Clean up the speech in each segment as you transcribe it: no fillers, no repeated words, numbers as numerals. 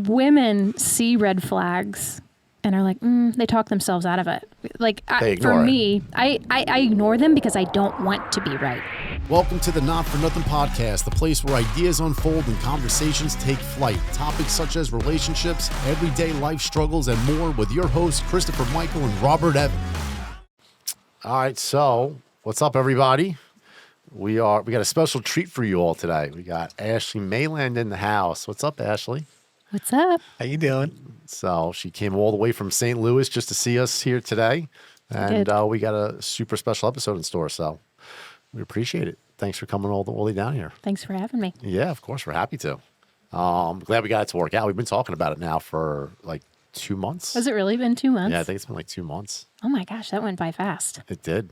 women see red flags and are like, they talk themselves out of it. Like, for me, I ignore them because I don't want to be right. Welcome to the Not For Nothing podcast, the place where ideas unfold and conversations take flight. Topics such as relationships, everyday life struggles, and more with your hosts, Christopher Michael and Robert Evan. All right, so what's up, everybody? We got a special treat for you all today. We got Ashley Maland in the house. What's up, Ashley? What's up? How you doing? So she came all the way from St. Louis just to see us here today, and we got a super special episode in store. So we appreciate it. Thanks for coming all the way down here. Thanks for having me. Yeah, of course, we're happy to. Glad we got it to work out. We've been talking about it now for like 2 months. Has it really been 2 months? Yeah, I think it's been like 2 months. Oh my gosh, that went by fast. It did.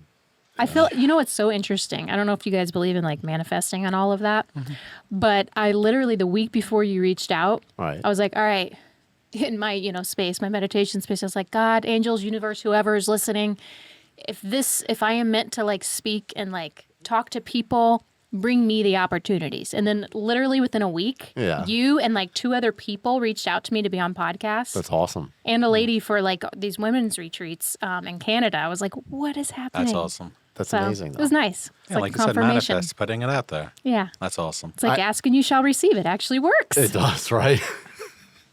I feel, what's so interesting? I don't know if you guys believe in like manifesting and all of that, but I literally, the week before you reached out, I was like, all right, in my, space, my meditation space, I was like, God, angels, universe, whoever is listening, if I am meant to like speak and like talk to people, bring me the opportunities. And then literally within a week, you and like 2 other people reached out to me to be on podcasts. That's awesome. And a lady for like these women's retreats in Canada. I was like, what is happening? That's awesome. That's amazing, though. It was nice. It's like you said, manifest, putting it out there. Yeah. That's awesome. It's like ask and you shall receive. It actually works. It does, right?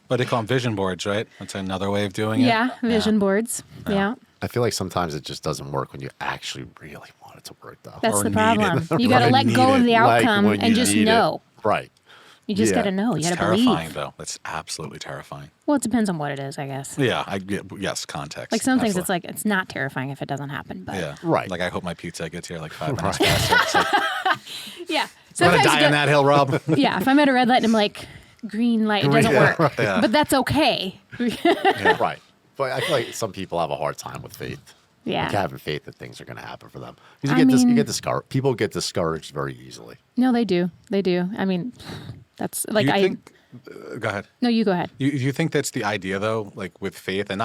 But they call them vision boards, right? That's another way of doing it. Yeah, vision boards. Yeah. I feel like sometimes it just doesn't work when you actually really want it to work, though. That's Or the need problem. it. You got to let go of the outcome and just know. Right. You just got to know. You It's got to believe. terrifying, though. It's absolutely terrifying. Well, it depends on what it is, I guess. Yeah. Yes, context. Like some things, Absolutely. it's like, it's not terrifying if it doesn't happen. But Yeah. Right. Like, I hope my pizza gets here like 5 minutes faster. It's like, yeah. I'm Sometimes going to die on that hill, Rob. Yeah. If I'm at a red light and I'm like, green light, it doesn't work. Yeah. But that's okay. Yeah, right. But I feel like some people have a hard time with faith. Yeah. Like having faith that things are going to happen for them. Because you get discouraged. People get discouraged very easily. No, they do. They do. I mean, that's like Go ahead. No, you go ahead. You think that's the idea, though, like with faith, and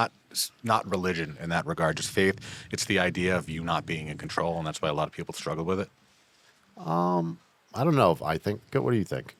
not religion in that regard, just faith. It's the idea of you not being in control, and that's why a lot of people struggle with it. I don't know. What do you think?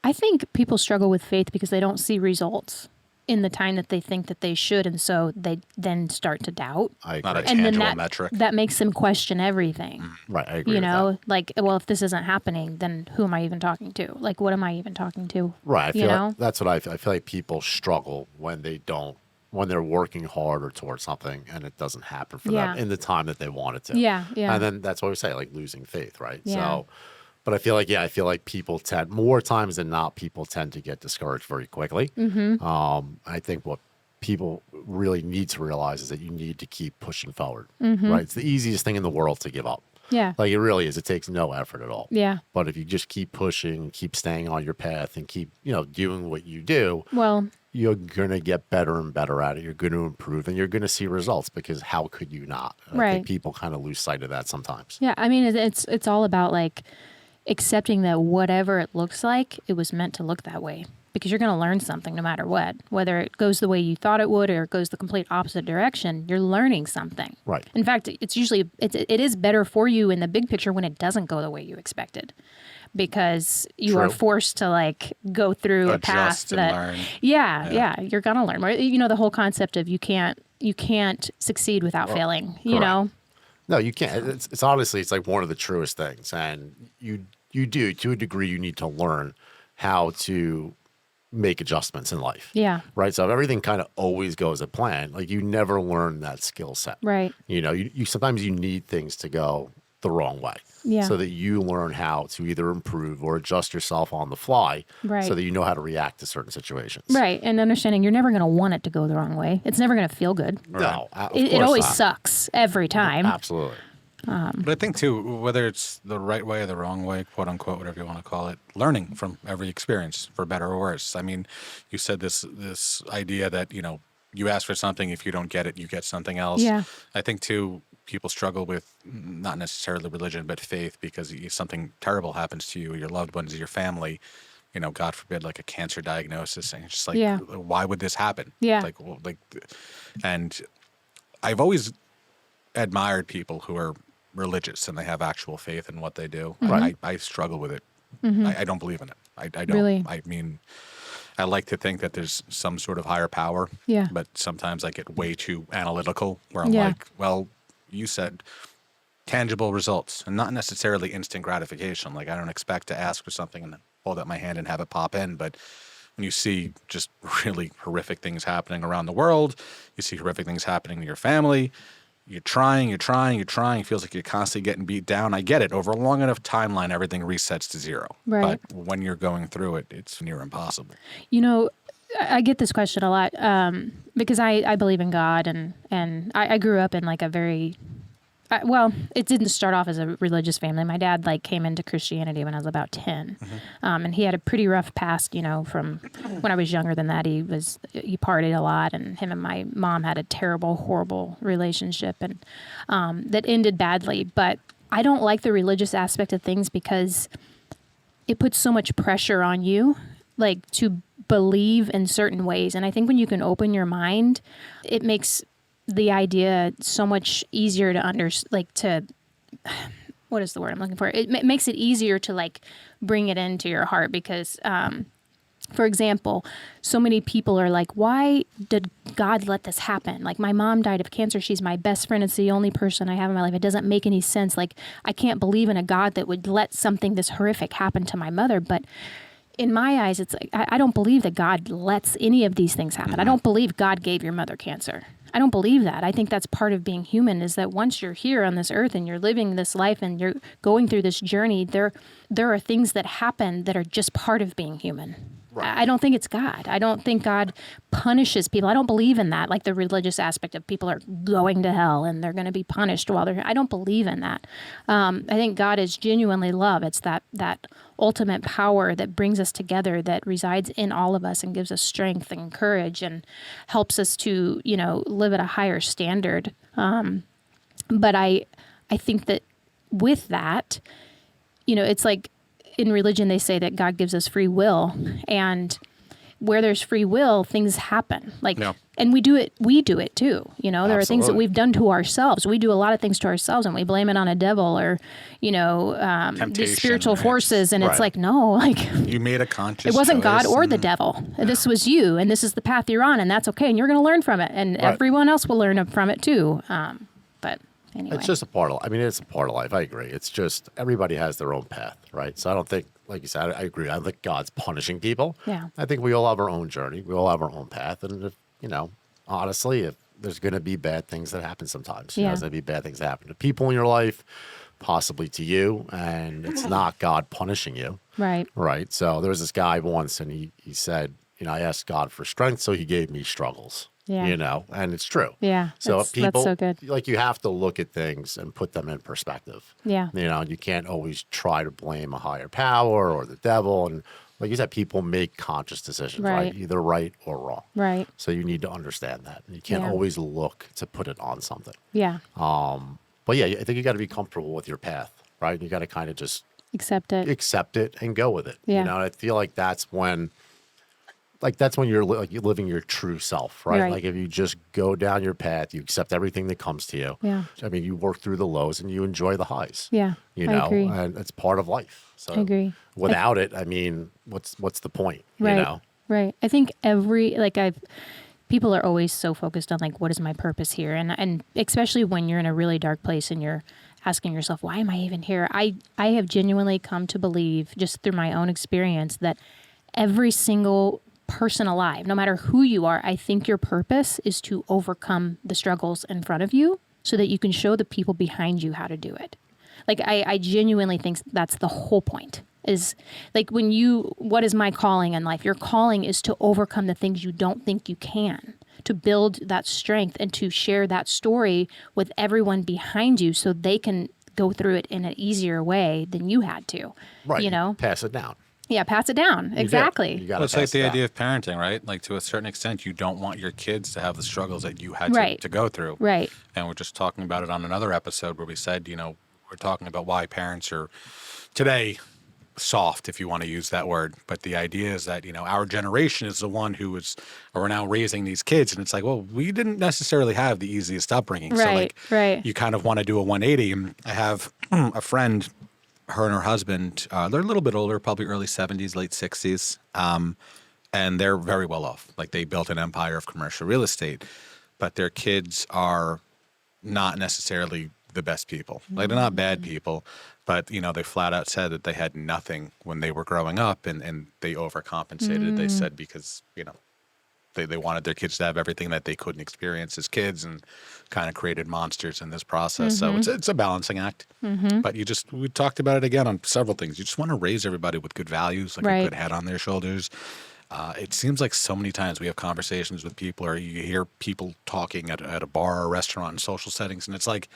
I think people struggle with faith because they don't see results in the time that they think that they should, and so they then start to doubt. I agree. Not a And then tangible metric. that makes them question everything. Right, I agree with that. Like, well, if this isn't happening, then who am I even talking to? Like, what am I even talking to? Right. I feel like that's what I feel. I feel like people struggle when they're working harder towards something and it doesn't happen for them in the time that they want it to. Yeah. And then that's what we say, like losing faith, right? Yeah. So, but I feel like people tend, more times than not, people tend to get discouraged very quickly. I think what people really need to realize is that you need to keep pushing forward, right? It's the easiest thing in the world to give up. Yeah. Like it really is. It takes no effort at all. Yeah. But if you just keep pushing, keep staying on your path and keep, doing what you do, Well, you're going to get better and better at it. You're going to improve and you're going to see results because how could you not? I think people kind of lose sight of that sometimes. yeah. I mean, it's all about like accepting that whatever it looks like, it was meant to look that way. Because you're going to learn something no matter what. Whether it goes the way you thought it would or it goes the complete opposite direction, you're learning something. Right. In fact, it is better for you in the big picture when it doesn't go the way you expected. Because you are forced to like go through a path Adjust and that learn. Yeah, you're going to learn more. The whole concept of you can't succeed without failing, know. No, you can't. It's honestly, it's like one of the truest things. And you do, to a degree, you need to learn how to make adjustments in life. Yeah. Right. So if everything kind of always goes as planned, like you never learn that skill set. Right. You sometimes you need things to go the wrong way. Yeah. So that you learn how to either improve or adjust yourself on the fly. Right. So that you know how to react to certain situations. Right. And understanding you're never going to want it to go the wrong way. It's never going to feel good. No. It always not. sucks every time. Absolutely. But I think, too, whether it's the right way or the wrong way, quote unquote, whatever you want to call it, learning from every experience, for better or worse. I mean, you said this idea that, you ask for something, if you don't get it, you get something else. Yeah. I think, too, people struggle with not necessarily religion, but faith, because if something terrible happens to you, your loved ones, your family, God forbid, like a cancer diagnosis, and it's just like, why would this happen? Yeah. And I've always admired people who are religious and they have actual faith in what they do. I struggle with it. I don't believe in it. I don't. Really? I mean, I like to think that there's some sort of higher power. Yeah. But sometimes I get way too analytical where I'm Yeah. like, well, you said tangible results and not necessarily instant gratification. Like, I don't expect to ask for something and hold up my hand and have it pop in. But when you see just really horrific things happening around the world, you see horrific things happening to your family, you're trying. It feels like you're constantly getting beat down. I get it. Over a long enough timeline, everything resets to zero. Right. But when you're going through it, it's near impossible. You know, I get this question a lot because I believe in God, and I grew up in like a very well, it didn't start off as a religious family. My dad like came into Christianity when I was about 10. And he had a pretty rough past, you know, from when I was younger than that. He partied a lot, and him and my mom had a terrible, horrible relationship, and that ended badly. But I don't like the religious aspect of things because it puts so much pressure on you, like to believe in certain ways. And I think when you can open your mind, it makes the idea so much easier to what is the word I'm looking for? It makes it easier to like bring it into your heart because, for example, so many people are like, why did God let this happen? Like, my mom died of cancer. She's my best friend. It's the only person I have in my life. It doesn't make any sense. Like, I can't believe in a God that would let something this horrific happen to my mother. But in my eyes, it's like, I don't believe that God lets any of these things happen. I don't believe God gave your mother cancer. I don't believe that. I think that's part of being human, is that once you're here on this earth and you're living this life and you're going through this journey, there are things that happen that are just part of being human. Right. I don't think it's God. I don't think God punishes people. I don't believe in that, like the religious aspect of people are going to hell and they're going to be punished while they're here. I don't believe in that. I think God is genuinely love. It's that ultimate power that brings us together, that resides in all of us and gives us strength and courage and helps us to, you know, live at a higher standard. But I think that with that, you know, it's like, in religion, they say that God gives us free will, and where there's free will, things happen. Like, and we do it too. You know, there are things that we've done to ourselves. We do a lot of things to ourselves, and we blame it on a devil or, you know, these spiritual forces. And it's like, no, like, you made a conscious. It wasn't choice God or the devil. This was you, and this is the path you're on, and that's okay. And you're going to learn from it, and everyone else will learn from it too. But anyway. It's just a part of, I mean, it's a part of life. I agree. It's just, everybody has their own path, right? So I don't think, like you said, I agree. I don't think God's punishing people. Yeah. I think we all have our own journey. We all have our own path. And, if, you know, honestly, if there's going to be bad things that happen sometimes. You know, there's going to be bad things that happen to people in your life, possibly to you, and it's not God punishing you. Right. Right. So there was this guy once, and he said, you know, I asked God for strength, so he gave me struggles. Yeah. You know, and it's true. Yeah. So people, that's so good. like, you have to look at things and put them in perspective. Yeah. You know, you can't always try to blame a higher power or the devil. And like you said, people make conscious decisions, right? Either right or wrong. Right. So you need to understand that. You can't always look to put it on something. Yeah. But yeah, I think you got to be comfortable with your path, right? You got to kind of just accept it and go with it. Yeah. You know, and I feel like that's when you're you're living your true self, right? Like, if you just go down your path, you accept everything that comes to you. Yeah. I mean, you work through the lows and you enjoy the highs. Yeah. You know, I agree. and it's part of life. So I agree. Without it, I mean, what's the point? Right. You know? Right. I think people are always so focused on like, what is my purpose here? And especially when you're in a really dark place and you're asking yourself, why am I even here? I have genuinely come to believe, just through my own experience, that every single person alive, no matter who you are, I think your purpose is to overcome the struggles in front of you so that you can show the people behind you how to do it. Like, I genuinely think that's the whole point. Is like, what is my calling in life? Your calling is to overcome the things you don't think you can, to build that strength and to share that story with everyone behind you so they can go through it in an easier way than you had to. Right. You know? Pass it down. Yeah, pass it down. Exactly. You gotta it's like the down. idea of parenting, right? Like, to a certain extent, you don't want your kids to have the struggles that you had to go through. Right. And we're just talking about it on another episode where we said, you know, we're talking about why parents are today soft, if you want to use that word. But the idea is that, you know, our generation is the one who are now raising these kids. And it's like, well, we didn't necessarily have the easiest upbringing. Right, so like, you kind of want to do a 180. And I have a friend, her and her husband, they're a little bit older, probably early 70s, late 60s. and they're very well off. Like they built an empire of commercial real estate, but their kids are not necessarily the best people. Like they're not bad people, but they flat out said that they had nothing when they were growing up, and they overcompensated. They said because they wanted their kids to have everything that they couldn't experience as kids, and kind of created monsters in this process. So it's a balancing act. But we talked about it again on several things. You just want to raise everybody with good values, like a good head on their shoulders. It seems like so many times we have conversations with people, or you hear people talking at a bar or a restaurant in social settings, and it's like,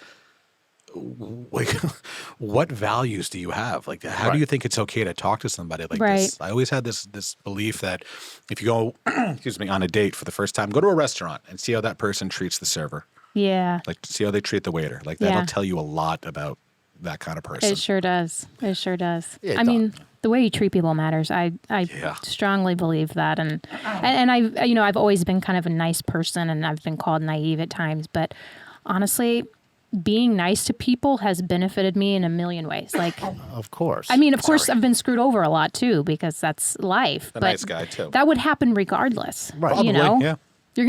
what values do you have? Like, how do you think it's okay to talk to somebody like this? I always had this belief that if you go, on a date for the first time, go to a restaurant and see how that person treats the server. Yeah. Like, see how they treat the waiter. Like, that'll tell you a lot about that kind of person. It sure does. It sure does. Yeah, I mean, the way you treat people matters. I strongly believe that, and I've always been kind of a nice person, and I've been called naive at times, but honestly, being nice to people has benefited me in a million ways. Like, of course. I mean, of course, I've been screwed over a lot too, because that's life. A nice guy too. That would happen regardless. Right. Probably, yeah. You're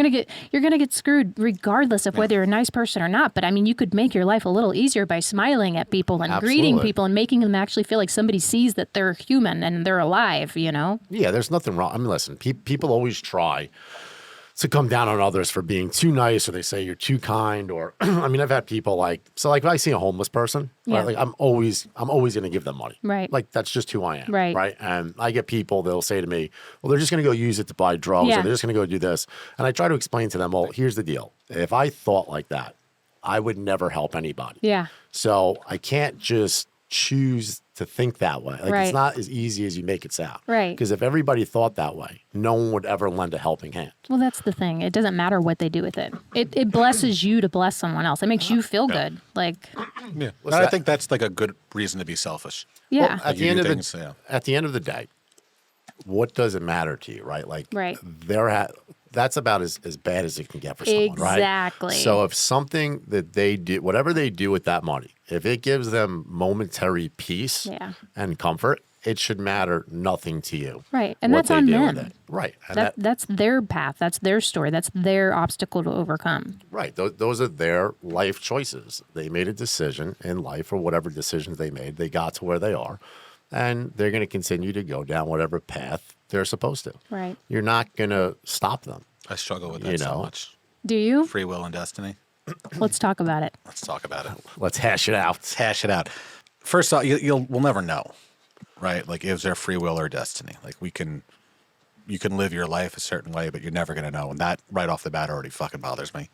gonna get screwed regardless of whether you're a nice person or not. But I mean, you could make your life a little easier by smiling at people and greeting people and making them actually feel like somebody sees that they're human and they're alive. Yeah, there's nothing wrong. I mean, listen, people always try to come down on others for being too nice, or they say you're too kind, or I mean, I've had people if I see a homeless person, right, like I'm always going to give them money, right? Like that's just who I am, right? And I get people, they'll say to me, well, they're just going to go use it to buy drugs, or they're just going to go do this, and I try to explain to them, well, here's the deal: if I thought like that, I would never help anybody. Yeah. So I can't just choose to think that way. Like it's not as easy as you make it sound. Right. Because if everybody thought that way, no one would ever lend a helping hand. Well, that's the thing. It doesn't matter what they do with it. It blesses you to bless someone else. It makes you feel good. Like, yeah. I think that's like a good reason to be selfish. Yeah. Well, at the end of the day, what does it matter to you, right? Like, that's about as bad as it can get for someone, right? Exactly. So if something that they do, whatever they do with that money, if it gives them momentary peace and comfort, it should matter nothing to you. Right. And that's on them. Right. And that's their path. That's their story. That's their obstacle to overcome. Right. Those are their life choices. They made a decision in life, or whatever decisions they made. They got to where they are, and they're going to continue to go down whatever path they're supposed to. Right. You're not going to stop them. I struggle with that so much. Do you? Free will and destiny. Let's talk about it. Let's talk about it. Let's hash it out. Let's hash it out. First off, we'll never know, right? Like, is there free will or destiny? Like, you can live your life a certain way, but you're never going to know. And that right off the bat already fucking bothers me.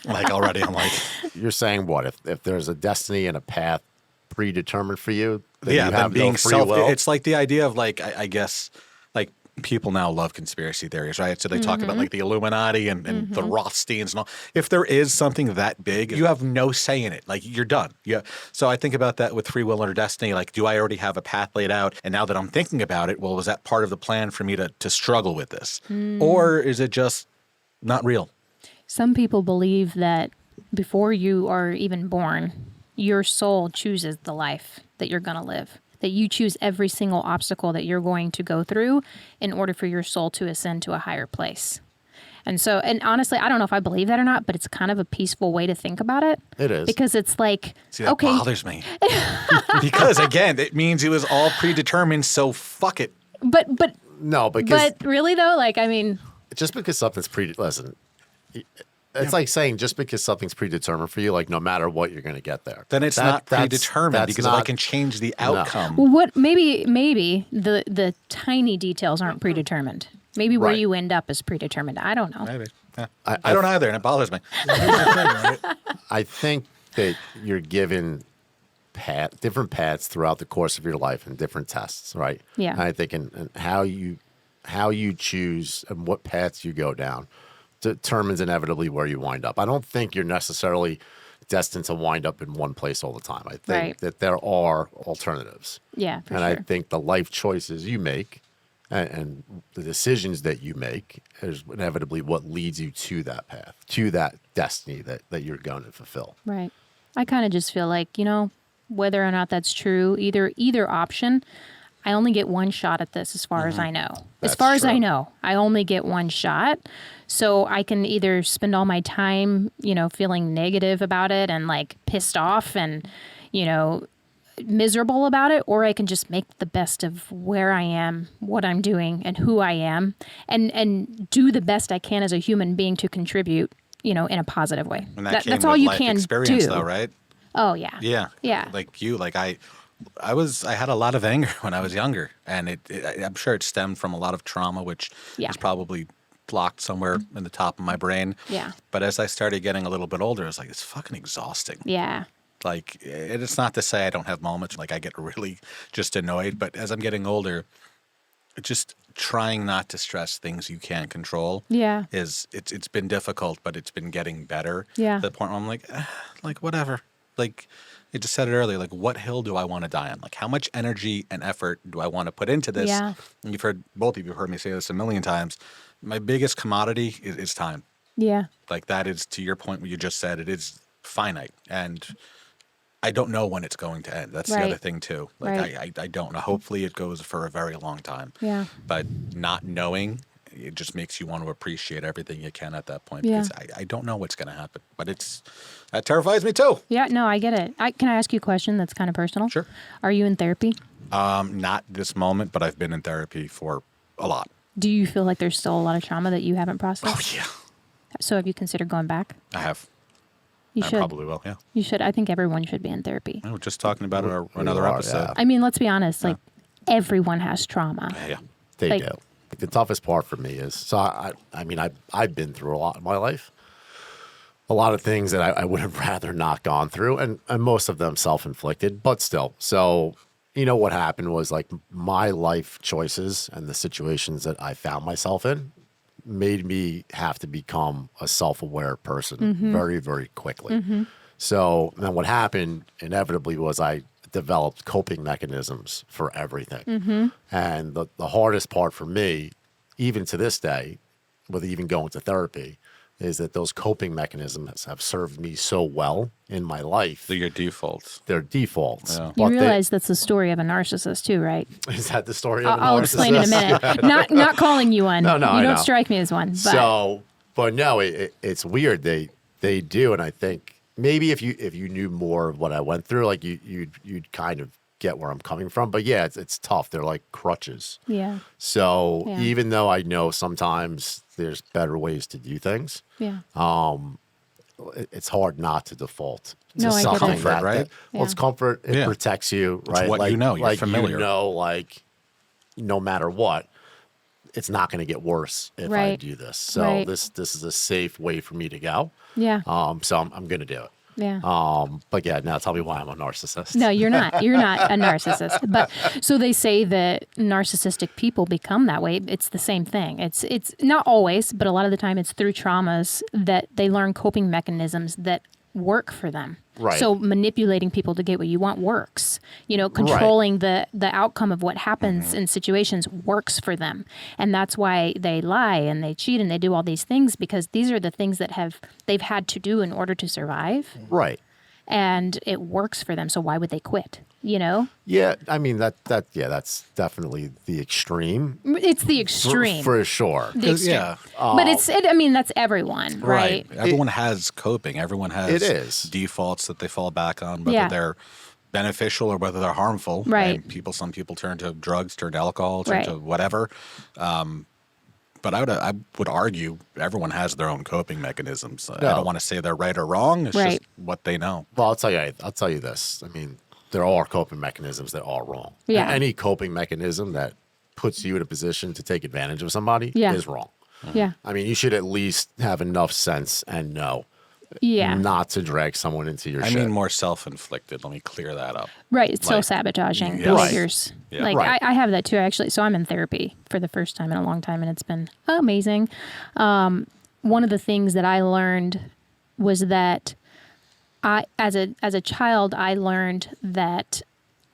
Like, already I'm like... You're saying what? If there's a destiny and a path predetermined for you, then you have then being no free will? It's like the idea of, like, I guess, like, people now love conspiracy theories, right? So they talk about like the Illuminati and the Rothsteins and all. If there is something that big, you have no say in it. Like, you're done. Yeah. So I think about that with free will or destiny. Like, do I already have a path laid out? And now that I'm thinking about it, well, was that part of the plan for me to struggle with this? Or is it just not real? Some people believe that before you are even born, your soul chooses the life that you're going to live. That you choose every single obstacle that you're going to go through in order for your soul to ascend to a higher place. And honestly, I don't know if I believe that or not, but it's kind of a peaceful way to think about it. It is. Because it's like, see, that bothers me. Because, again, it means it was all predetermined, so fuck it. But no, because... But really, though, like, I mean... Just because something's listen... It's like saying just because something's predetermined for you, like no matter what, you're going to get there. Then it's not predetermined because if I can change the outcome. Well, what maybe the tiny details aren't predetermined. Maybe where you end up is predetermined. I don't know. Maybe. Yeah. I don't either, and it bothers me. I think that you're given different paths throughout the course of your life and different tests, right? Yeah. And I think in how you choose and what paths you go down determines inevitably where you wind up. I don't think you're necessarily destined to wind up in one place all the time. I think that there are alternatives. Yeah, for sure. I think the life choices you make and the decisions that you make is inevitably what leads you to that path, to that destiny that you're going to fulfill. Right. I kind of just feel like, whether or not that's true, either option, I only get one shot at this as far as I know. That's as far as I true. know, I only get one shot. So I can either spend all my time, feeling negative about it and like pissed off and, miserable about it, or I can just make the best of where I am, what I'm doing, and who I am, and do the best I can as a human being to contribute, in a positive way. And that's all with you life can experience, do. though, right? Oh yeah. Yeah. Yeah. Like you, like I had a lot of anger when I was younger, and I'm sure it stemmed from a lot of trauma, which Yeah. is probably blocked somewhere in the top of my brain. Yeah. But as I started getting a little bit older, I was like, it's fucking exhausting. Yeah. Like, and it's not to say I don't have moments like I get really just annoyed, but as I'm getting older, just trying not to stress things you can't control. Yeah. It's been difficult, but it's been getting better. Yeah. To the point where I'm like whatever. Like you just said it earlier, like what hill do I want to die on? Like how much energy and effort do I want to put into this? Yeah. And both of you have heard me say this a million times. My biggest commodity is time. Yeah. Like that is, to your point, what you just said, it is finite. And I don't know when it's going to end. That's the Right. other thing too. Like Right. I don't know. Hopefully it goes for a very long time. Yeah. But not knowing, it just makes you want to appreciate everything you can at that point. Yeah. Because I don't know what's going to happen. But that terrifies me too. Yeah, no, I get it. Can I ask you a question that's kind of personal? Sure. Are you in therapy? Not this moment, but I've been in therapy for a lot. Do you feel like there's still a lot of trauma that you haven't processed? Oh yeah. So have you considered going back? I have. You I should. probably will, yeah. You should. I think everyone should be in therapy. We were just talking about it in another are, episode. yeah. I mean, let's be honest. Like, everyone has trauma. Yeah. They Like- do. The toughest part for me is, so I've been through a lot in my life. A lot of things that I would have rather not gone through, and most of them self-inflicted, but still. So, what happened was like my life choices and the situations that I found myself in made me have to become a self-aware person very, very quickly. So then what happened inevitably was I developed coping mechanisms for everything. And the hardest part for me, even to this day, with even going to therapy, is that those coping mechanisms have served me so well in my life. They're your defaults. They're defaults. Yeah. You But realize that's the story of a narcissist too, right? is that the story of an I'll explain in a narcissist? minute. Not calling you one. No, you I don't know. strike me as one. But So, but no, it's weird. They do, and I think maybe if you knew more of what I went through, like you'd kind of get where I'm coming from. But yeah, it's tough. They're like crutches. yeah, So Yeah. even though I know sometimes there's better ways to do things, yeah, it's hard not to default to No, I get it. something Comfort, that, right? well, it's comfort. It Yeah. protects you, It's right? what like, you know. You're like familiar. like no matter what, it's not going to get worse if I Right. do this. So Right. this is a safe way for me to go. yeah, So I'm going to do it. yeah. But yeah, now tell me why I'm a narcissist. No, you're not. You're not a narcissist. But so they say that narcissistic people become that way. It's the same thing. It's not always, but a lot of the time it's through traumas that they learn coping mechanisms that work for them. Right. So manipulating people to get what you want works. Controlling the outcome of what happens in situations works for them. And that's why they lie and they cheat and they do all these things, because these are the things that they've had to do in order to survive. Right. And it works for them. So why would they quit? Yeah, I mean that's definitely the extreme. It's the extreme. For sure. The extreme. Yeah. But that's everyone, right? Everyone has coping. Everyone has It is. defaults that they fall back on, whether Yeah. they're beneficial or whether they're harmful. Right. And some people turn to drugs, turn to alcohol, turn Right. to whatever. But I would argue everyone has their own coping mechanisms. I No. don't want to say they're right or wrong. It's Right. just what they know. Well, I'll tell you this. I mean, there are coping mechanisms that are wrong. Yeah. Any coping mechanism that puts you in a position to take advantage of somebody Yeah. is wrong. Yeah. I mean, you should at least have enough sense and know Yeah. not to drag someone into your I shit. mean more self-inflicted. Let me clear that up. Right. It's self-sabotaging Yeah. Right. behaviors. Yeah. Like Right. I have that too, actually. So I'm in therapy for the first time in a long time, and it's been amazing. One of the things that I learned was that as a child, I learned that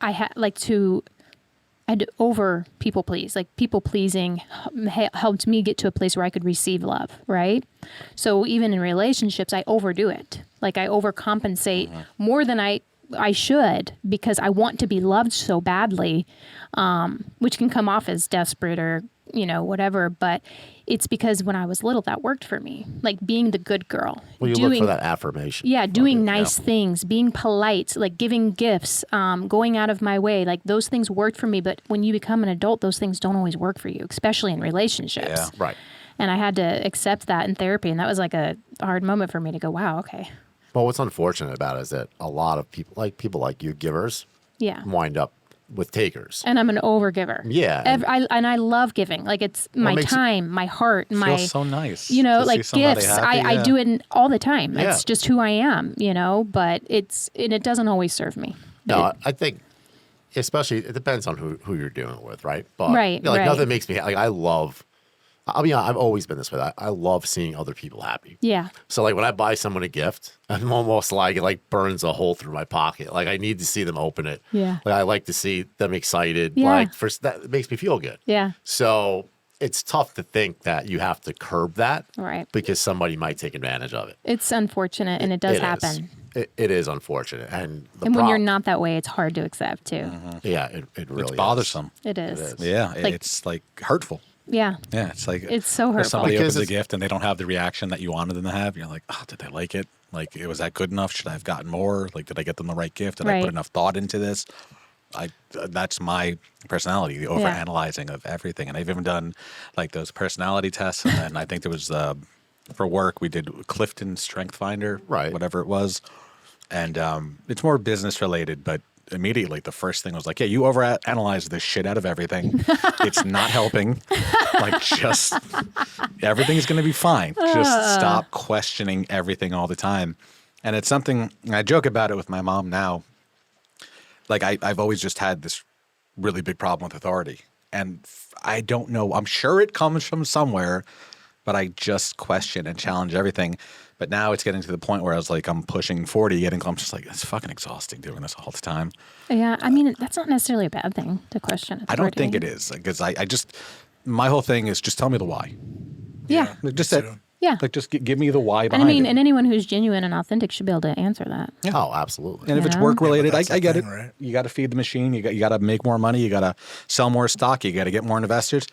I had to over people please. Like people pleasing helped me get to a place where I could receive love, right? So even in relationships, I overdo it. Like I overcompensate more than I I should, because I want to be loved so badly, which can come off as desperate or, whatever. But it's because when I was little, that worked for me. Like being the good girl. Well, you look for that affirmation. Yeah, doing nice things, being polite, like giving gifts, going out of my way. Like those things worked for me. But when you become an adult, those things don't always work for you, especially in relationships. Yeah. Right. And I had to accept that in therapy. And that was like a hard moment for me to go, wow, okay. Well, what's unfortunate about it is that a lot of people like you, givers, wind up with takers. And I'm an overgiver. Yeah. I love giving. Like it's my time, my heart, my. Feels so nice. Like gifts. Happy, I do it all the time. Yeah. It's just who I am, but it doesn't always serve me. No, I think, especially, it depends on who you're doing it with, right? But right. Nothing makes me like I've always been this way. I love seeing other people happy. Yeah. So like when I buy someone a gift, I'm almost like it like burns a hole through my pocket. Like I need to see them open it. Yeah. Like I like to see them excited. Yeah. Like that makes me feel good. Yeah. So it's tough to think that you have to curb that. Right. Because somebody might take advantage of it. It's unfortunate, and it does happen. It is unfortunate. And when you're not that way, it's hard to accept too. Mm-hmm. Yeah, it really it's bothersome. It is. Yeah, it's like hurtful. Yeah. Yeah, it's like it's so hurtful. Somebody opens a gift and they don't have the reaction that you wanted them to have. You're like, oh, did they like it? Like, was that good enough? Should I have gotten more? Like, did I get them the right gift? Did I put enough thought into this? That's my personality, the overanalyzing of everything. And I've even done like those personality tests. And then I think there was for work we did Clifton Strength Finder, right? Whatever it was, and it's more business related, but. Immediately, the first thing was like, yeah, you overanalyze this shit out of everything. It's not helping. Like, just everything's going to be fine. Just stop questioning everything all the time. And it's something, I joke about it with my mom now. Like, I've always just had this really big problem with authority. And I don't know, I'm sure it comes from somewhere, but I just question and challenge everything. But now it's getting to the point where I was like, I'm pushing 40, I'm just like, it's fucking exhausting doing this all the time. Yeah, I mean, that's not necessarily a bad thing to question. I don't think it is, because I just, my whole thing is just tell me the why. Yeah. Just that. Yeah. Like, just give me the why behind it. And anyone who's genuine and authentic should be able to answer that. Yeah. Oh, absolutely. And if it's work related, I get it. Right? You got to feed the machine. You got to make more money. You got to sell more stock. You got to get more investors.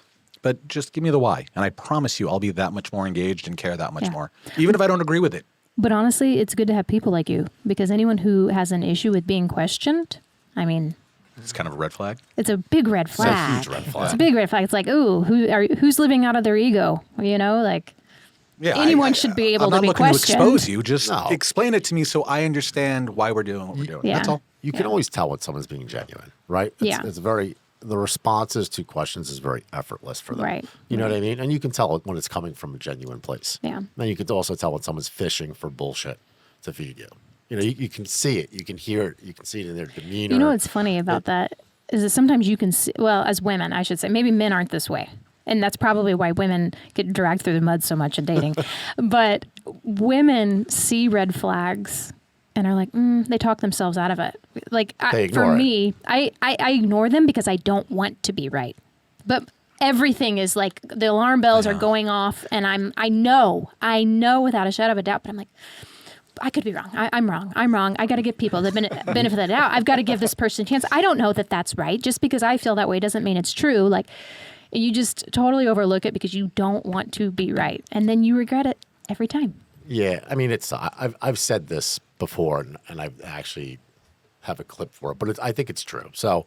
But just give me the why. And I promise you, I'll be that much more engaged and care that much more, even if I don't agree with it. But honestly, it's good to have people like you, because anyone who has an issue with being questioned, I mean, it's kind of a red flag. It's a big red flag. It's a huge red flag. It's a big red flag. It's like, ooh, who's living out of their ego? Like, anyone should be able to be questioned. I'm not looking to expose you. Just explain it to me so I understand why we're doing what we're doing. Yeah. That's all. You can always tell when someone's being genuine, right? It's the responses to questions is very effortless for them. Right. You know what I mean? And you can tell when it's coming from a genuine place. Yeah. And you can also tell when someone's fishing for bullshit to feed you. You can see it. You can hear it. You can see it in their demeanor. You know what's funny about that is that sometimes you can see, well, as women, I should say, maybe men aren't this way. And that's probably why women get dragged through the mud so much in dating. But women see red flags and are like, they talk themselves out of it. Like, for me, I ignore them because I don't want to be right. But everything is like, the alarm bells are going off, and I know without a shadow of a doubt, but I'm like, I could be wrong. I'm wrong. I got to give people the benefit of the doubt. I've got to give this person a chance. I don't know that that's right. Just because I feel that way doesn't mean it's true. Like, you just totally overlook it because you don't want to be right. And then you regret it every time. Yeah. I mean, I've said this before, and I actually have a clip for it, but I think it's true. So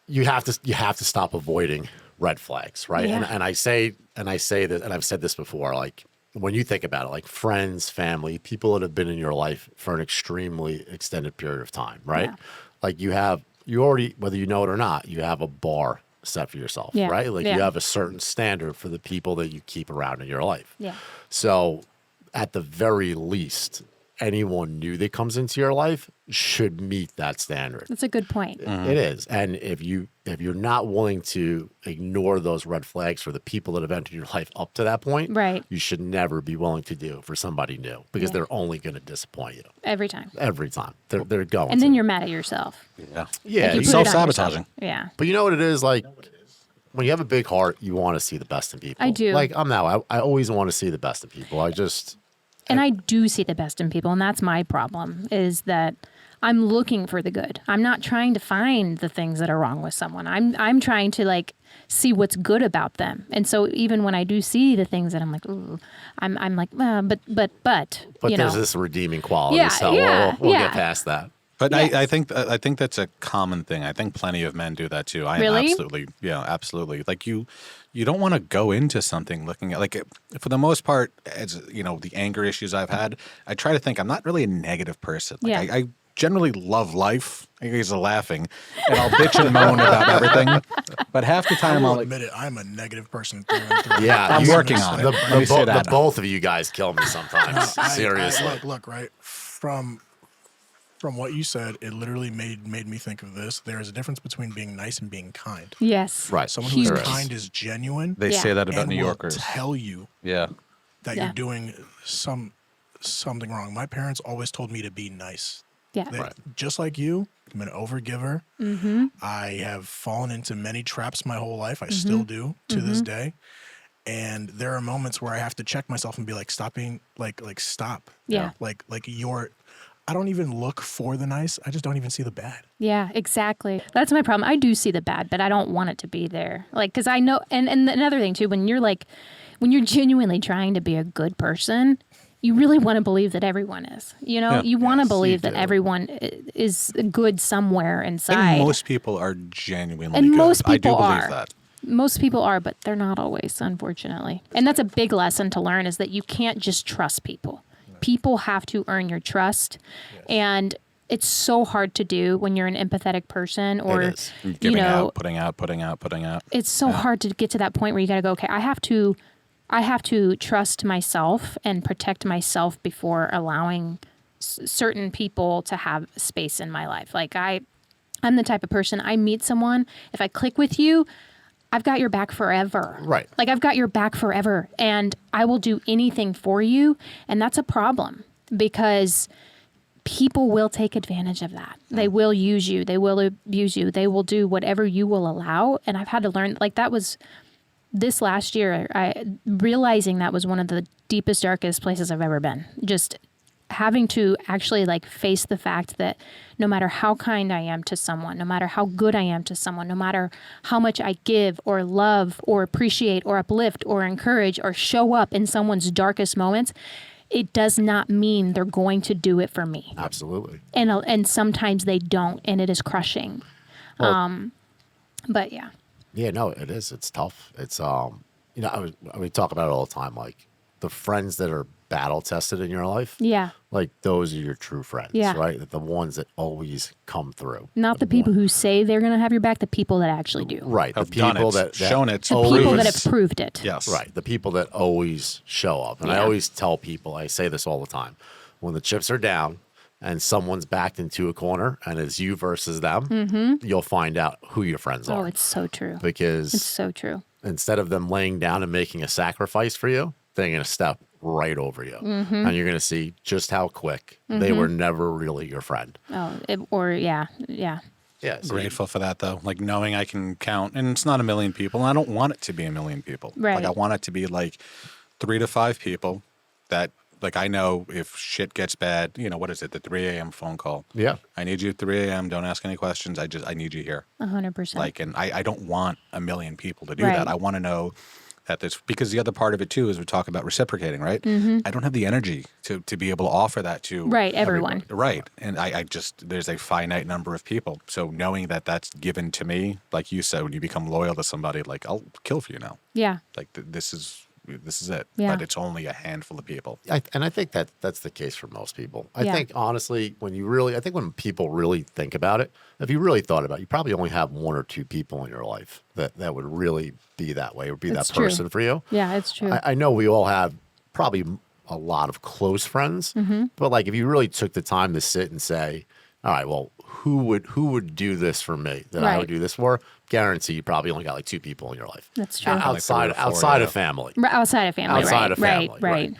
you have to stop avoiding red flags, right? Yeah. And I say this, and I've said this before, like, when you think about it, like friends, family, people that have been in your life for an extremely extended period of time, right? Yeah. Like you already, whether you know it or not, you have a bar set for yourself, right? Like you have a certain standard for the people that you keep around in your life. Yeah. So at the very least, anyone new that comes into your life should meet that standard. That's a good point. It is. And if you're not willing to ignore those red flags for the people that have entered your life up to that point, right, you should never be willing to do it for somebody new, because they're only going to disappoint you. Every time. They're going And then you're mad at yourself. Yeah. Yeah. Like self-sabotaging. Yeah. But you know what it is? Like, when you have a big heart, you want to see the best in people. I do. Like, I always want to see the best in people. And I do see the best in people, and that's my problem, is that I'm looking for the good. I'm not trying to find the things that are wrong with someone. I'm trying to like see what's good about them. And so even when I do see the things that I'm like, ooh, I'm like, but you there's know. this redeeming quality. Yeah, So yeah, we'll yeah. get past that. But Yes. I think that's a common thing. I think plenty of men do that too. I Really? absolutely, absolutely. Like you don't want to go into something looking at like for the most part, as you know, the anger issues I've had, I try to think I'm not really a negative person. Like Yeah. I generally love life. You guys are laughing, and I'll bitch and moan about everything. But half the time I'll admit it. I'm a negative person through and through. Yeah, I'm working on it. Let me say that. The both of you guys kill me sometimes. Seriously. Look, right from what you said, it literally made me think of this. There is a difference between being nice and being kind. Yes. Right. Someone who's Huge. kind is genuine. They say that about and New will Yorkers. tell you Yeah. that Yeah. you're doing something wrong. My parents always told me to be nice. Yeah. Just like you, I'm an overgiver. Mm-hmm. I have fallen into many traps my whole life. I still do to this day. And there are moments where I have to check myself and be like, stop being like stop. Yeah. Like I don't even look for the nice. I just don't even see the bad. Yeah, exactly. That's my problem. I do see the bad, but I don't want it to be there. Like, because I know, and another thing too, when you're genuinely trying to be a good person, you really want to believe that everyone is. You know, you want to believe that everyone is good somewhere I inside. think most people are genuinely And good. most I do people believe are. that. Most people are, but they're not always, unfortunately. And that's a big lesson to learn, is that you can't just trust people. People have to earn your trust. Yes. And it's so hard to do when you're an empathetic person, or, Giving out, putting out. It's so hard to get to that point where you got to go, okay, I have to trust myself and protect myself before allowing certain people to have space in my life. Like I'm the type of person, I meet someone, if I click with you, I've got your back forever. Right. Like I've got your back forever, and I will do anything for you. And that's a problem, because people will take advantage of that. They will use you. They will abuse you. They will do whatever you will allow. And I've had to learn, like that was this last year, realizing that was one of the deepest, darkest places I've ever been. Just having to actually like face the fact that no matter how kind I am to someone, no matter how good I am to someone, no matter how much I give or love or appreciate or uplift or encourage or show up in someone's darkest moments, it does not mean they're going to do it for me. Absolutely. And sometimes they don't, and it is crushing. But yeah. Yeah, no, it is. It's tough. It's we talk about it all the time, like the friends that are battle tested in your life. Yeah. Like those are your true friends, Yeah. right? The ones that always come through. Not the people who say they're going to have your back, the people that actually do. Right. The Have done people it, that shown it. The always, people that have proved it. Yes. Right. The people that always show up. And I Yeah. always tell people, I say this all the time, when the chips are down and someone's backed into a corner and it's you versus them, you'll find out who your friends Oh, are. it's so true. Because It's so true. instead of them laying down and making a sacrifice for you, they're going to step right over you. And you're going to see just how quick they were never really your friend. Oh, yeah. Yeah. So Grateful for that, though. Like knowing I can count, and it's not a million people, and I don't want it to be a million people. Right. Like I want it to be like 3 to 5 people that, like, I know if shit gets bad, what is it? The 3 a.m. phone call. Yeah. I need you at 3 a.m. Don't ask any questions. I need you here. 100%. Like, and I don't want a million people to do Right. that. I want to know that this, because the other part of it too is we talk about reciprocating, right? I don't have the energy to be able to offer that to Right, everyone. Right. And I just, there's a finite number of people. So knowing that that's given to me, like you said, when you become loyal to somebody, like I'll kill for you now. Yeah. Like this is it. Yeah. But it's only a handful of people. And I think that's the case for most people. I Yeah. think, honestly, when people really think about it, if you really thought about it, you probably only have 1 or 2 people in your life that would really be that way or be That's that true. person for you. Yeah, it's true. I know we all have probably a lot of close friends, but like if you really took the time to sit and say, all right, well, who would do this for me that I Right. would do this for? Guarantee you probably only got like 2 people in your life. That's true. Outside Like 3 or 4, outside yeah. of family. Outside of family, Outside right? of family. Right.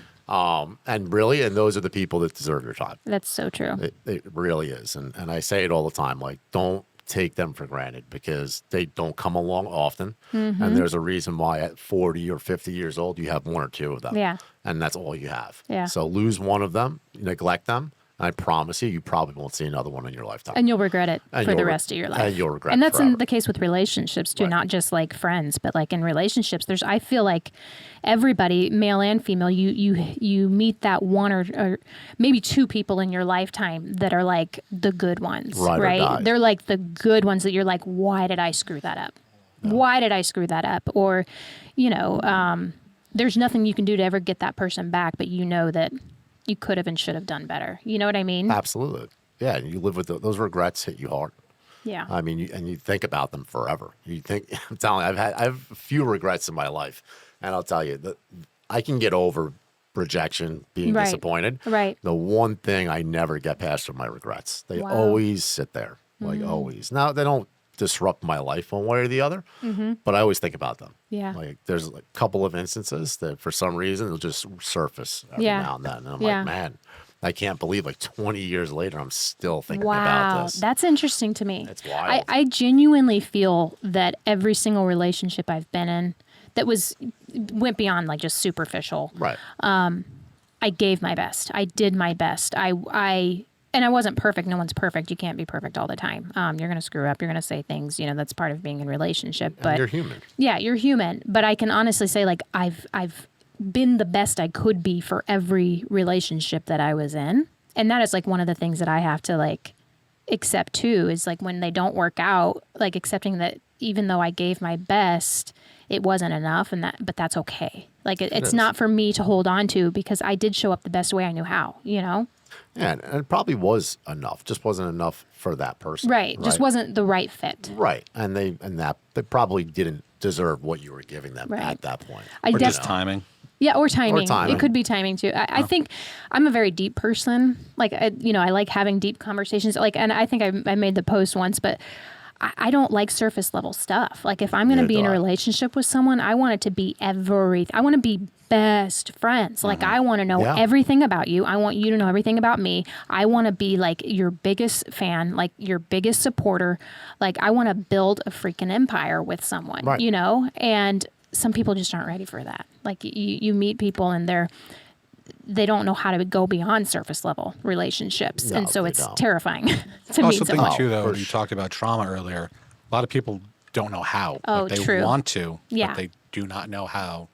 And those are the people that deserve your time. That's so true. It really is. And I say it all the time, like, don't take them for granted because they don't come along often. And there's a reason why at 40 or 50 years old, you have 1 or 2 of them. Yeah. And that's all you have. Yeah. So lose one of them, neglect them, I promise you probably won't see another one in your lifetime. And you'll regret it And for the you'll rest of your life. And you'll regret And it that's forever. the case with relationships too, not just like friends, but like in relationships. I feel like everybody, male and female, you meet that one or maybe two people in your lifetime that are like the good ones, Ride or right? die. They're like the good ones that you're like, why did I screw that up? Yeah. Why did I screw that up? Or, there's nothing you can do to ever get that person back, but you know that you could have and should have done better. You know what I mean? Absolutely. Yeah, and you live with those regrets hit you hard. Yeah. I mean, you think about them forever. You think I'm telling you, I have a few regrets in my life, and I'll tell you that I can get over rejection, being Right. disappointed. Right. The one thing I never get past are my regrets. They Wow. always sit there, like always. Now they don't disrupt my life one way or the other, but I always think about them. Yeah. Like there's a couple of instances that for some reason they'll just surface every Yeah. now and then, and I'm Yeah. like, man, I can't believe like 20 years later I'm still thinking Wow, about this. that's interesting to me. It's wild. I genuinely feel that every single relationship I've been in that went beyond like just superficial. Right. I gave my best. I did my best. And I wasn't perfect. No one's perfect. You can't be perfect all the time. You're going to screw up. You're going to say things. That's part of being in a relationship. And But you're human. Yeah, you're human. But I can honestly say, like, I've been the best I could be for every relationship that I was in, and that is like one of the things that I have to like accept too. Is like when they don't work out, like accepting that even though I gave my best, it wasn't enough, but that's okay. Like it's not for me to hold on to because I did show up the best way I knew how. Yeah, and it probably was enough. Just wasn't enough for that person. Right. Just wasn't the right fit. Right, and they probably didn't deserve what you were giving them Right. at that point. Or just timing. Yeah, or timing. timing. It could be timing too. I think I'm a very deep person. Like, I like having deep conversations. Like, and I think I made the post once, but I don't like surface level stuff. Like, if I'm going to be in a relationship with someone, I want it to be everything. I want to be best friends. Like, I want to know everything about you. I want you to know everything about me. I want to be like your biggest fan, like your biggest supporter. Like, I want to build a freaking empire with someone, Right. And some people just aren't ready for that. Like you meet people and they don't know how to go beyond surface level relationships. No, and so they it's don't. terrifying to Also, meet something someone. too, though, for when you talked about trauma earlier, a lot of people don't know how. Oh, Like, they true. want to, Yeah. but they do not know how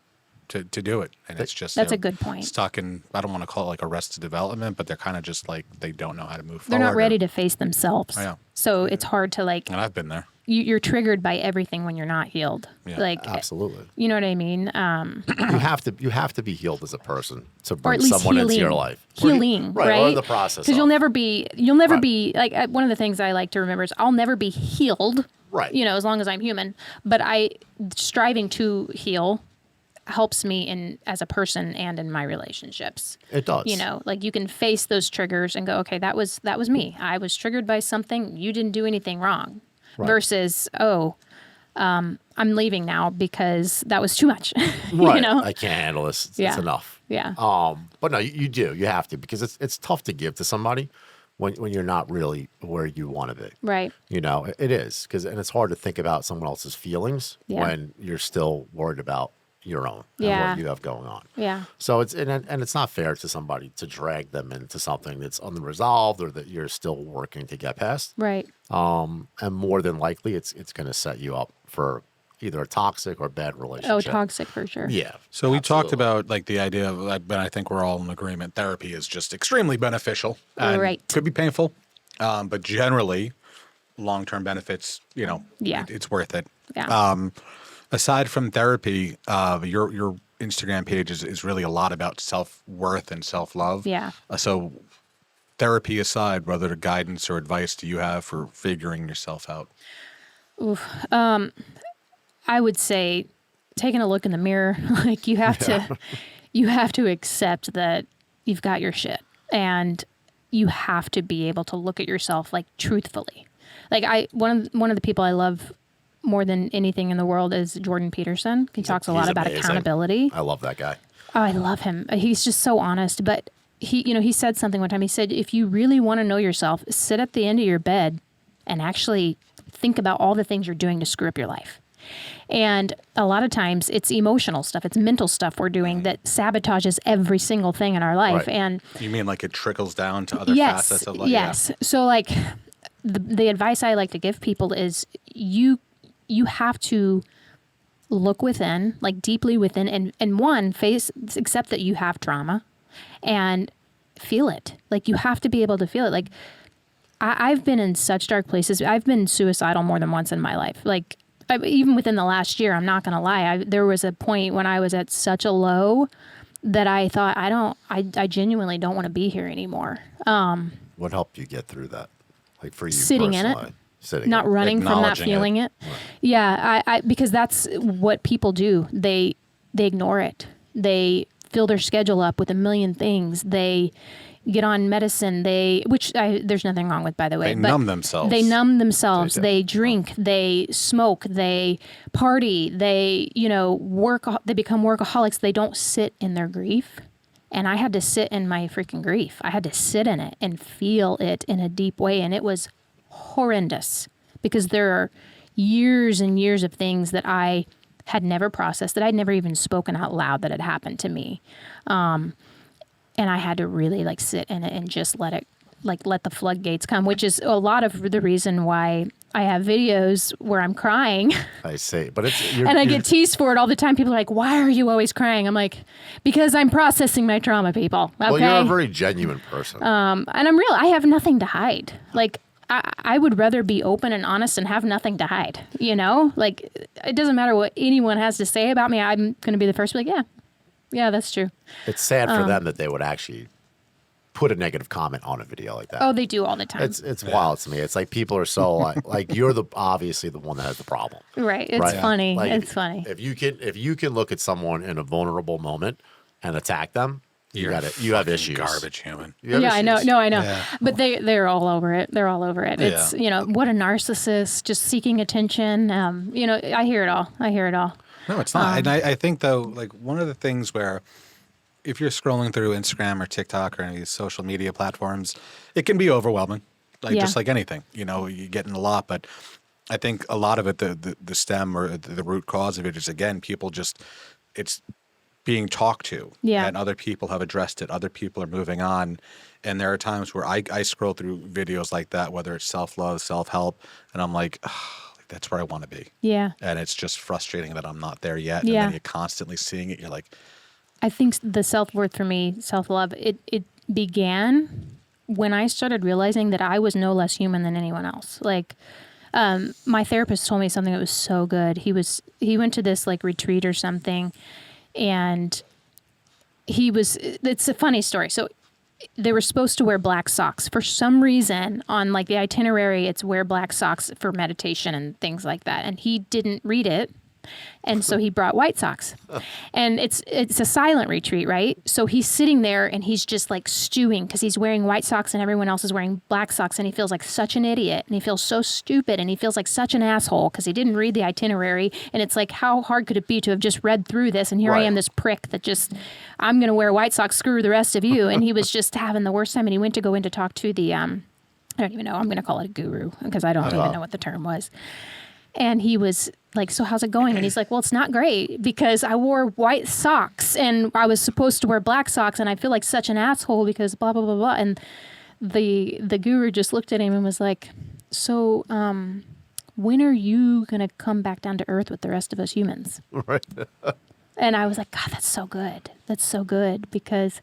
to do it. And it's just That's a good point. stuck in, I don't want to call it like arrested development, but they're kind of just like, they don't know how to move They're forward. not ready to face themselves. Oh, yeah. So it's hard to like, And I've been there. you're triggered by everything when you're not healed. Yeah, like, Absolutely. you know what I mean? You have to be healed as a person to Or bring at least someone healing. into your life. Healing, right? Or the process. Because you'll never be Right. like one of the things I like to remember is I'll never be healed. Right. As long as I'm human. But striving to heal helps me as a person and in my relationships. It does. Like you can face those triggers and go, okay, that was me. I was triggered by something. You didn't do anything wrong. Right. Versus, I'm leaving now because that was too much. Right. I can't handle this. It's Yeah. enough. Yeah. But no, you do. You have to, because it's tough to give to somebody when you're not really where you want to be. Right. It is, and it's hard to think about someone else's feelings Yeah. when you're still worried about your own and Yeah. what you have going on. Yeah. So it's it's not fair to somebody to drag them into something that's unresolved or that you're still working to get past. Right. And more than likely, it's going to set you up for either a toxic or bad relationship. Oh, toxic for sure. Yeah. So we talked absolutely. about like the idea of, but I think we're all in agreement. Therapy is just extremely beneficial. And Right. Could be painful, but generally, long-term benefits. Yeah. It's worth it. Yeah. Aside from therapy, your Instagram page is really a lot about self-worth and self-love. Yeah. So therapy aside, what other guidance or advice do you have for figuring yourself out? I would say taking a look in the mirror, like you have to accept that you've got your shit and you have to be able to look at yourself like truthfully. Like one of the people I love more than anything in the world is Jordan Peterson. He talks a lot about amazing. accountability. I love that guy. Oh, I love him. He's just so honest. But he said something one time. He said, if you really want to know yourself, sit at the end of your bed and actually think about all the things you're doing to screw up your life. And a lot of times it's emotional stuff, it's mental stuff we're doing that sabotages every single thing in our life. Right. And You mean like it trickles down to other facets of life? Yes. So like the advice I like to give people is you have to look within, like deeply within, and one, accept that you have trauma and feel it. Like you have to be able to feel it. Like I've been in such dark places. I've been suicidal more than once in my life. Like even within the last year, I'm not going to lie. There was a point when I was at such a low that I thought, I genuinely don't want to be here anymore. What helped you get through that? Like for you Sitting in personally? it. Not running from that, feeling it. Right. Yeah, I because that's what people do. They ignore it. They fill their schedule up with a million things. They get on medicine. There's nothing wrong with, by the way. They numb themselves. They numb themselves. They drink. They smoke. They party. They work. They become workaholics. They don't sit in their grief. And I had to sit in my freaking grief. I had to sit in it and feel it in a deep way, and it was horrendous because there are years and years of things that I had never processed, that I'd never even spoken out loud that had happened to me. And I had to really like sit in it and just let the floodgates come, which is a lot of the reason why I have videos where I'm crying. I see. But I get teased for it all the time. People are like, why are you always crying? I'm like, because I'm processing my trauma, people. Okay? Well, you're a very genuine person. And I'm real. I have nothing to hide. Like, I would rather be open and honest and have nothing to hide, Like, it doesn't matter what anyone has to say about me. I'm going to be the first to be like, yeah, that's true. It's sad for them that they would actually put a negative comment on a video like that. Oh, they do all the time. It's wild to me. It's like people are so like you're obviously the one that has the problem. Right. It's funny. Like, it's funny. If you can look at someone in a vulnerable moment and attack them, you have issues. Garbage human. I know. No, I know. Yeah. But they're all over it. They're all over it. It's what a narcissist, just seeking attention. I hear it all. No, it's not. And I think though, like one of the things where if you're scrolling through Instagram or TikTok or any of these social media platforms, it can be overwhelming. Just like anything, you get in a lot, but I think a lot of it, the stem or the root cause of it is, again, people it's being talked to, and other people have addressed it. Other people are moving on. And there are times where I scroll through videos like that, whether it's self-love, self-help, and I'm like, that's where I want to be. Yeah. And it's just frustrating that I'm not there yet. And then you're constantly seeing it. You're like, I think the self-worth for me, self-love, it began when I started realizing that I was no less human than anyone else. Like, my therapist told me something that was so good. He went to this like retreat or something, and it's a funny story. So they were supposed to wear black socks. For some reason, on like the itinerary, it's wear black socks for meditation and things like that. And he didn't read it. And so he brought white socks. And it's a silent retreat, right? So he's sitting there and he's just like stewing because he's wearing white socks and everyone else is wearing black socks, and he feels like such an idiot and he feels so stupid and he feels like such an asshole because he didn't read the itinerary. And it's like, how hard could it be to have just read through this? And here I am, this prick that just, I'm going to wear white socks, screw the rest of you. And he was just having the worst time. And he went to go in to talk to the, I don't even know, I'm going to call it a guru because I don't even know what the term was. And he was like, so how's it going? And he's like, well, it's not great because I wore white socks and I was supposed to wear black socks and I feel like such an asshole because blah, blah, blah, blah. And the guru just looked at him and was like, so when are you going to come back down to earth with the rest of us humans? Right. And I was like, God, that's so good. That's so good because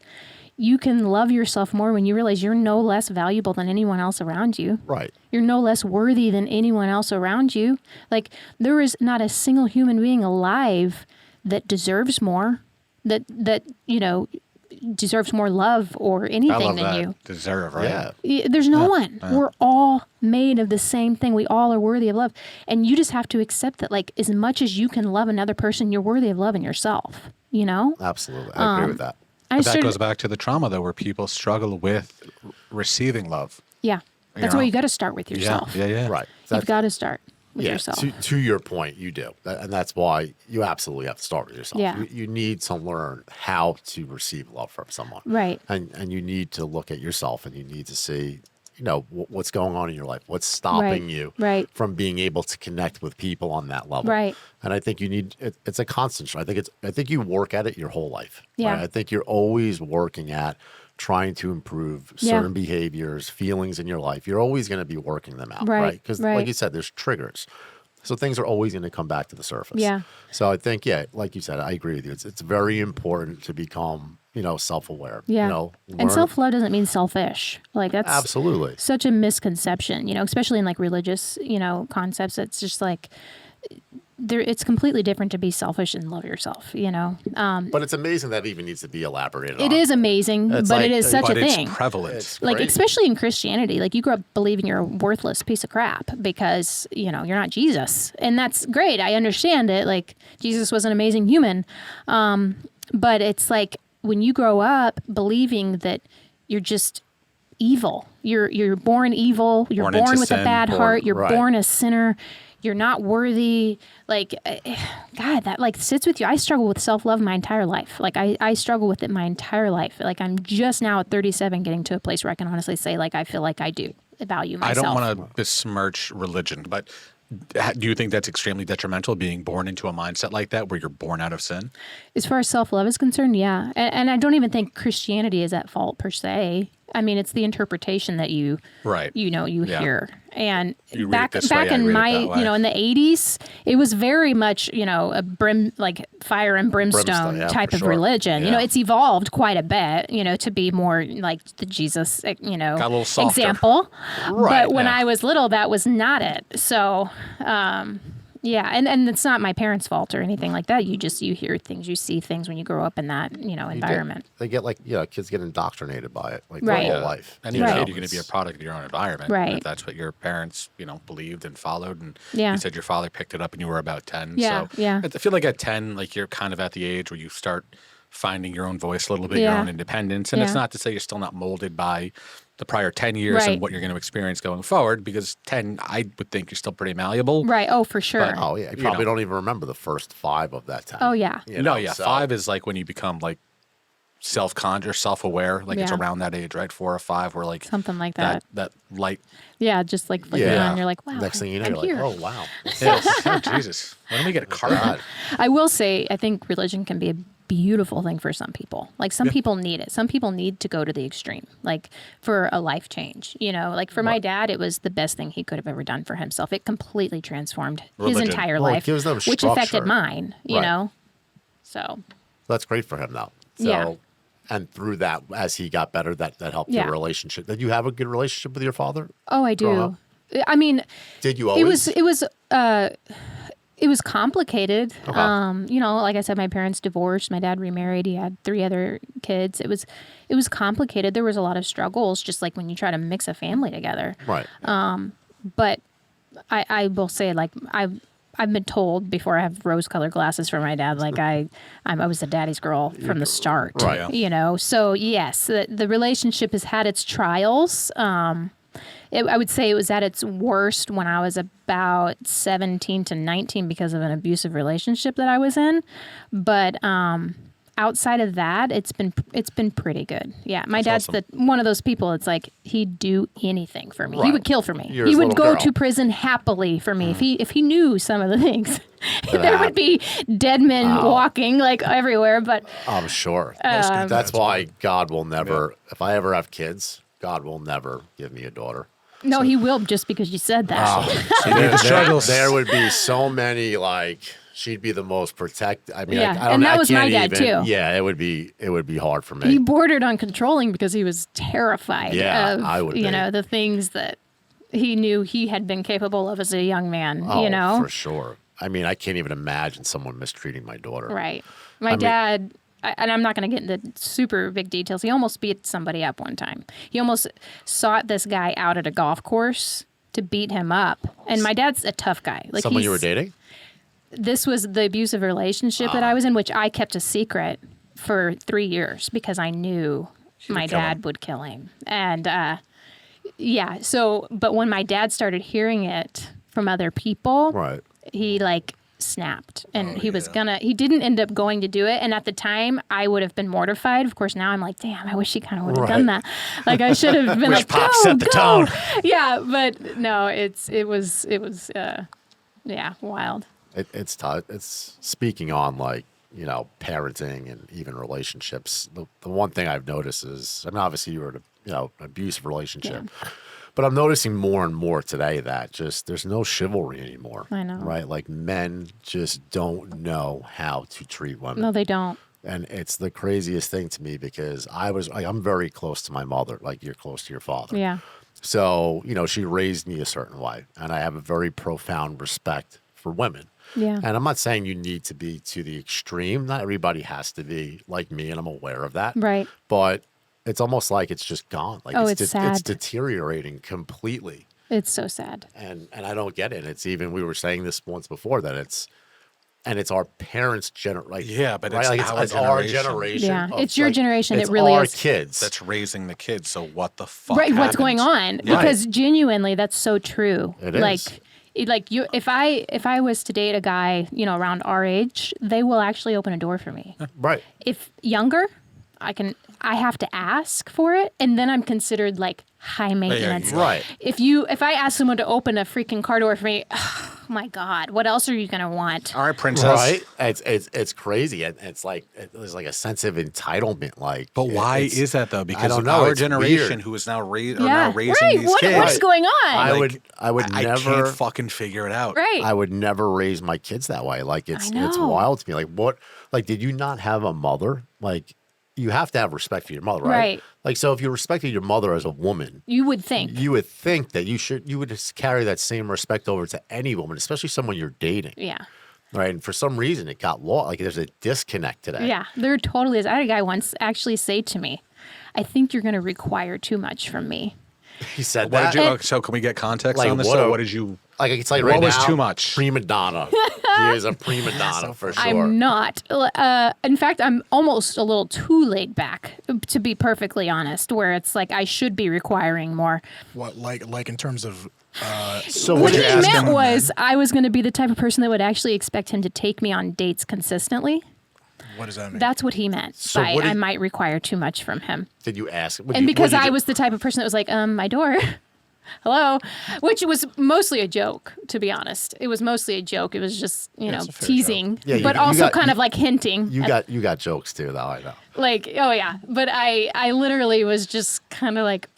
you can love yourself more when you realize you're no less valuable than anyone else around you. Right. You're no less worthy than anyone else around you. Like, there is not a single human being alive that deserves more, that deserves more love or anything than you. Deserve, right? Yeah. There's no one. Yeah. We're all made of the same thing. We all are worthy of love. And you just have to accept that, like, as much as you can love another person, you're worthy of loving yourself, Absolutely. I agree with that. But that goes back to the trauma, though, where people struggle with receiving love. Yeah. That's why you got to start with yourself. Yeah. Right. You've got to start with yourself. To your point, you do. And that's why you absolutely have to start with yourself. Yeah. You need to learn how to receive love from someone. Right. And you need to look at yourself and you need to see what's going on in your life, what's stopping you from being able to connect with people on that level. Right. And I think it's a constant. I think you work at it your whole life. Yeah. Right? I think you're always working at trying to improve certain behaviors, feelings in your life. You're always going to be working them out, right? Because like you said, there's triggers. So things are always going to come back to the surface. Yeah. So I think, like you said, I agree with you. It's very important to become, self-aware. Yeah. And self-love doesn't mean selfish. Like that's absolutely such a misconception, especially in like religious, concepts. It's just like it's completely different to be selfish and love yourself, But it's amazing that even needs to be elaborated on. It is amazing, but it is such a thing. It's prevalent. It's like, especially in Christianity, like you grew up believing you're a worthless piece of crap because, you're not Jesus. And that's great. I understand it. Like Jesus was an amazing human. But it's like when you grow up believing that you're just evil, you're born evil, you're born with a bad heart, you're born a sinner, you're not worthy. Like, God, that like sits with you. I struggle with self-love my entire life. Like I struggle with it my entire life. Like I'm just now at 37 getting to a place where I can honestly say like, I feel like I do value myself. I don't want to besmirch religion, but do you think that's extremely detrimental, being born into a mindset like that where you're born out of sin? As far as self-love is concerned, yeah. And I don't even think Christianity is at fault per se. I mean, it's the interpretation that you hear. And you back in my, in the 80s, it was very much, like fire and brimstone type of religion. Yeah. It's evolved quite a bit, to be more like the Jesus, Got a little softer. example. Right. But when I was little, that was not it. So, yeah, and it's not my parents' fault or anything like that. You hear things, you see things when you grow up in that, environment. They get kids get indoctrinated by it like their whole life. And you're going to be a product of your own environment. Right. If that's what your parents, believed and followed. And Yeah. you said your father picked it up and you were about 10. Yeah, So yeah. I feel like at 10, like you're kind of at the age where you start finding your own voice a little bit, your Yeah. own independence. And it's Yeah. not to say you're still not molded by the prior 10 years Right. and what you're going to experience going forward, because 10, I would think you're still pretty malleable. Right. Oh, for sure. But- Oh yeah, you probably don't even remember the first 5 of that time. Oh, yeah. So- 5 is like when you become like self-conscious, self-aware, like it's Yeah. around that age, right? 4 or 5, where like Something like that. That light. Yeah, just like flicking on, you're like, wow. Next thing you know, I'm you're here. like, oh wow. Oh, Jesus. When do we get a car? God. I will say, I think religion can be a beautiful thing for some people. Like some people need it. Some people need to go to the extreme, like for a life change. Like for my dad, it was the best thing he could have ever done for himself. It completely transformed his Religion. entire Well, it life, gives them which structure. affected mine. Right. So That's great for him though. So, Yeah. And through that, as he got better, that helped Yeah. your relationship. Did you have a good relationship with your father? oh, I Growing do. up? I mean, Did you always? it was complicated. Okay. Like I said, my parents divorced. My dad remarried. He had 3 other kids. It was complicated. There was a lot of struggles, just like when you try to mix a family together. Right. But I will say, like, I've been told before I have rose-colored glasses for my dad, like I was a daddy's girl from the start. Right. So yes, the relationship has had its trials. I would say it was at its worst when I was about 17 to 19 because of an abusive relationship that I was in. But outside of that, it's been pretty good. Yeah, my dad's awesome. one of those people. It's like he'd do anything for me. He Right. would kill for me. You're He his would little go girl. to prison happily for me if he knew some of the things. There happened. would be dead men walking like everywhere. But I'm sure. good That's dads why God will never, if I ever have kids, God will never give me a daughter. no, he will just because you said that. There would be so many, like, she'd be the most protected. I mean, Yeah, I don't and know. that I was my can't dad, even, too. Yeah, it would be hard for me. He bordered on controlling because he was terrified Yeah, of I would be. the things that he knew he had been capable of as a young man. For sure. I mean, I can't even imagine someone mistreating my daughter. Right. My dad, and I'm not going to get into super big details. He almost beat somebody up one time. He almost sought this guy out at a golf course to beat him up. And my dad's a tough guy. Like Someone you were dating? This was the abusive relationship that I was in, which I kept a secret for 3 years because I knew my kill him. dad would kill him. And but when my dad started hearing it from other people, Right. he like snapped, and he didn't end up going to do it. And at the time, I would have been mortified. Of course, now I'm like, damn, I wish he kind of would have done that. Like, I should have been like, Pop go, set the tone. Yeah, but no, it was wild. It's tough. It's speaking on like, you know, parenting and even relationships. The one thing I've noticed is, I mean, obviously you were in an abusive relationship, but I'm noticing more and more today that just there's no chivalry anymore. I know. Right? Like men just don't know how to treat women. No, they don't. And it's the craziest thing to me because I'm very close to my mother, like you're close to your father. Yeah. So, you know, she raised me a certain way, and I have a very profound respect for women. Yeah. And I'm not saying you need to be to the extreme. Not everybody has to be like me, and I'm aware of that. Right. But it's almost like it's just gone. Like it's sad. It's deteriorating completely. It's so sad. And I don't get it. It's even, we were saying this once before, that it's our parents' generation. Like, Yeah, but right? it's Like our our generation. generation. Yeah, of, it's your like, generation it's that really our is. kids. That's raising the kids. So what the fuck? Right, what's going happens? on? Because genuinely, that's so true. It is. Like you, if I was to date a guy, you know, around our age, they will actually open a door for me. Right. If younger, I have to ask for it, and then I'm considered like high maintenance. Right. If I ask someone to open a freaking car door for me, oh my God, what else are you gonna want? All right, princess. Right. It's crazy. And it's like, there's like a sense of entitlement. Like, But why is that though? Because don't know, our it's generation, weird. who is now, raising Right. these kids, What's going on? I Like, would I never can't fucking figure it out. Right. I would never raise my kids that way. Like it's know. wild to me. Like what? Like did you not have a mother? Like you have to have respect for your mother, right? Right. Like so, if you respected your mother as a woman, You would think. you would think that you would just carry that same respect over to any woman, especially someone you're dating, Yeah. right? And for some reason, it got lost. Like there's a disconnect today. Yeah, there totally is. I had a guy once actually say to me, I think you're going to require too much from me. He said What that. did you? So can we get context Like, on this? what So a- what did you? Like I can tell you What right was now, too much? Prima donna. He is a prima donna for sure. I'm not. In fact, I'm almost a little too laid back, to be perfectly honest, where it's like I should be requiring more. What, like in terms of So What what he you're asking? meant was I was going to be the type of person that would actually expect him to take me on dates consistently. what does that mean? That's what he meant So by what did- I might require too much from him. Did you ask? And because I was the type of person that was like, my door. Hello, which was mostly a joke, to be honest. It was mostly a joke. It was just, it's a fair teasing, Yeah, but you also got- kind of like hinting. you got jokes too, though. I know. Like, oh yeah. But I literally was just kind of like,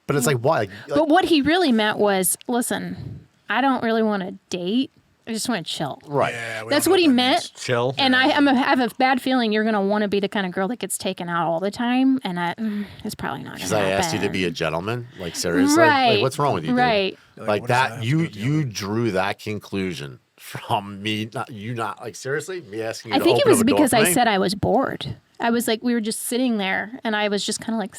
But it's like why? Like, but what he really meant was, listen, I don't really want to date. I just want to chill. right. Yeah, we That's don't know what he that meant. means. Chill. And I have a bad feeling you're going to want to be the kind of girl that gets taken out all the time. And it's probably not going Because to I happen. asked you to be a gentleman. Like seriously, Right. Like, what's wrong with you? Dude? Right. Like what does that. that have to You do with you drew that conclusion from me. Not like seriously. Me asking you I to think it open was up a door because for I me? said I was bored. I was like, we were just sitting there and I was just kind of like,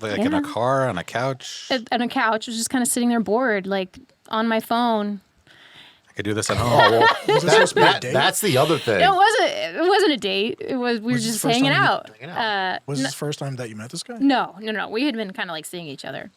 Like in Yeah. a car, on a couch. on a couch, was just kind of sitting there bored, like on my phone. I could do this at home. Oh well, Was this supposed to be a date? that's the other thing. It wasn't a date. We were Was this just the first hanging time you- out. Hanging out. Was this the first time that you met this guy? No. We had been kind of like seeing each other.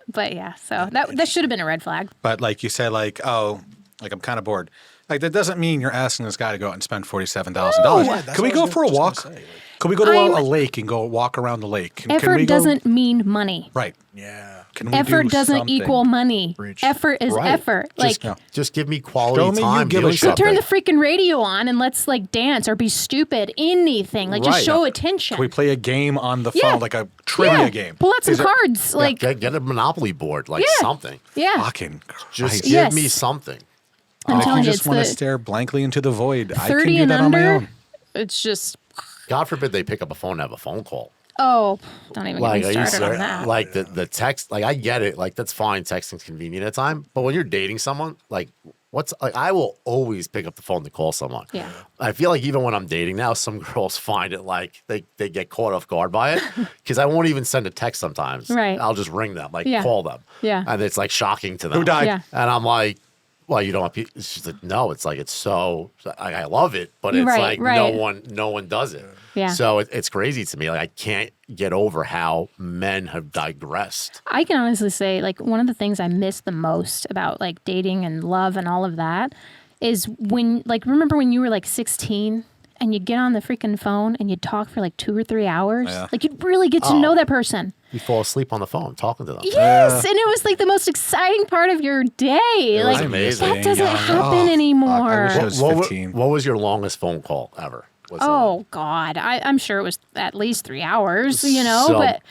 But yeah, so that should have been a red flag. But like you said, like, oh, like I'm kind of bored. Like that doesn't mean you're asking this guy to go out and spend $47,000. Yeah, that's Can we what I go was for a just gonna walk? say, like- Can we go to I'm- a lake and go walk around the lake? Can we Effort go? doesn't mean money. Right. Yeah. Can we Effort do doesn't something? equal money. Preach. Effort is Right. effort. Like, Just give me quality Show me you time give a doing shit. so something. turn the freaking radio on and let's like dance or be stupid. Anything. Like, Right. just show attention. Can we play a game on the Yeah. phone, like a trivia Yeah. game? Pull out some Is it- cards. Like, get a Monopoly board, like Yeah. something. yeah. Fucking Just Christ. give Yes. me something. I'm If telling you you, just it's want to the stare blankly into the void, I can 30 do and that on my under. own. It's just, God forbid they pick up a phone and have a phone call. oh, don't even Like, get are me you started on serious? that. Like the text, like I get it. Like that's fine. Texting's convenient at time, but when you're dating someone, like I will always pick up the phone to call someone. Yeah. I feel like even when I'm dating now, some girls find it like they get caught off guard by it because I won't even send a text sometimes. Right. I'll just ring them, like Yeah. call them. Yeah. And it's like shocking to them. Who died? Yeah. And I'm like, well, you don't want people. She's like, no, it's like, it's so, I love it, but it's Right, like right. no one does it. Yeah. So it's crazy to me. Like, I can't get over how men have digressed. I can honestly say, like, one of the things I miss the most about like dating and love and all of that is when, like, remember when you were like 16 and you'd get on the freaking phone and you'd talk for like 2 or 3 hours? Yeah. Like, you'd really get to know that person. You fall asleep on the phone talking to them. Yes, and it was like the most exciting part of your day. was Like, amazing. that doesn't Yeah. happen anymore. I wish I was 15. What was your longest phone call ever? Oh God, I'm sure it was at least 3 hours, So, but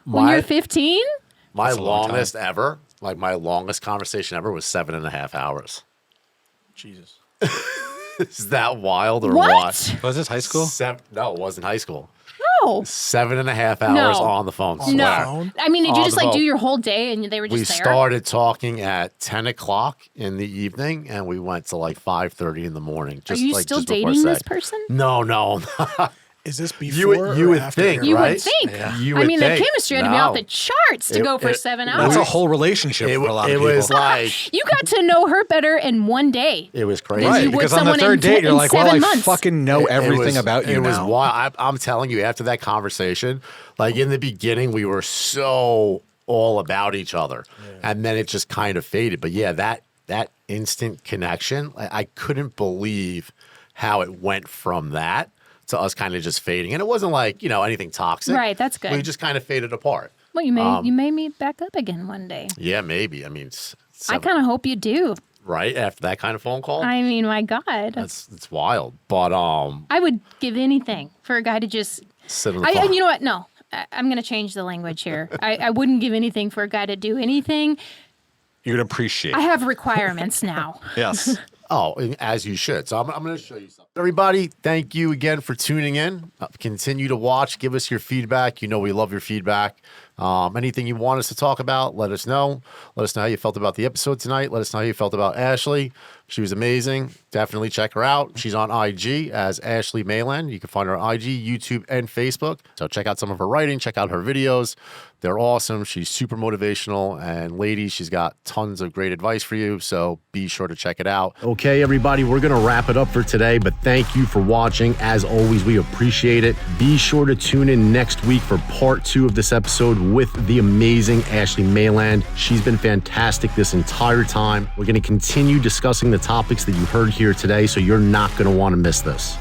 when my- you're 15, My That's a long longest ever, like my longest conversation ever was 7.5 hours. Jesus. Is that wild or what? what? Was this high school? No, it wasn't high school. No, 7.5 hours No. on the phone. On the swear. phone? I mean, did you On just the like do boat. your whole day and they were just We there? started talking at 10 o'clock in the evening, and we went to like 5:30 in the morning. Are Just you like still just before dating this sex. person? No. Is this before you or would after think, Aaron? You right? would think. You I would mean, think. the chemistry had to be off No. the charts to go for 7 hours. That's a whole relationship for a lot of It people. was like, You got to know her better in one day. it was crazy. you right, would because on the someone third in date, you're in like, well, 7 I months. fucking know everything about you It was now. wild. I'm telling you, after that conversation, like in the beginning, we were so all about each other, and then it just kind of faded. But yeah, that instant connection, I couldn't believe how it went from that to us kind of just fading. And it wasn't like, anything toxic. Right, that's good. We just kind of faded apart. Well, you may meet back up again one day. Yeah, maybe. I mean, I kind of hope you do. right after that kind of phone call. I mean, my God, It's wild. But I would give anything for a guy to just. sit on the And phone. you know what? No, I'm going to change the language here. I wouldn't give anything for a guy to do anything. You'd appreciate I have requirements now. Yes. Oh, as you should. So I'm going to show you something. Everybody, thank you again for tuning in. Continue to watch. Give us your feedback. We love your feedback. Anything you want us to talk about, let us know. Let us know how you felt about the episode tonight. Let us know how you felt about Ashley. She was amazing. Definitely check her out. She's on IG as Ashley Maland. You can find her on IG, YouTube, and Facebook. So check out some of her writing. Check out her videos. They're awesome. She's super motivational. And ladies, she's got tons of great advice for you. So be sure to check it out. Okay, everybody, we're going to wrap it up for today. But thank you for watching. As always, we appreciate it. Be sure to tune in next week for part 2 of this episode with the amazing Ashley Maland. She's been fantastic this entire time. We're going to continue discussing the topics that you heard here today, so you're not going to want to miss this.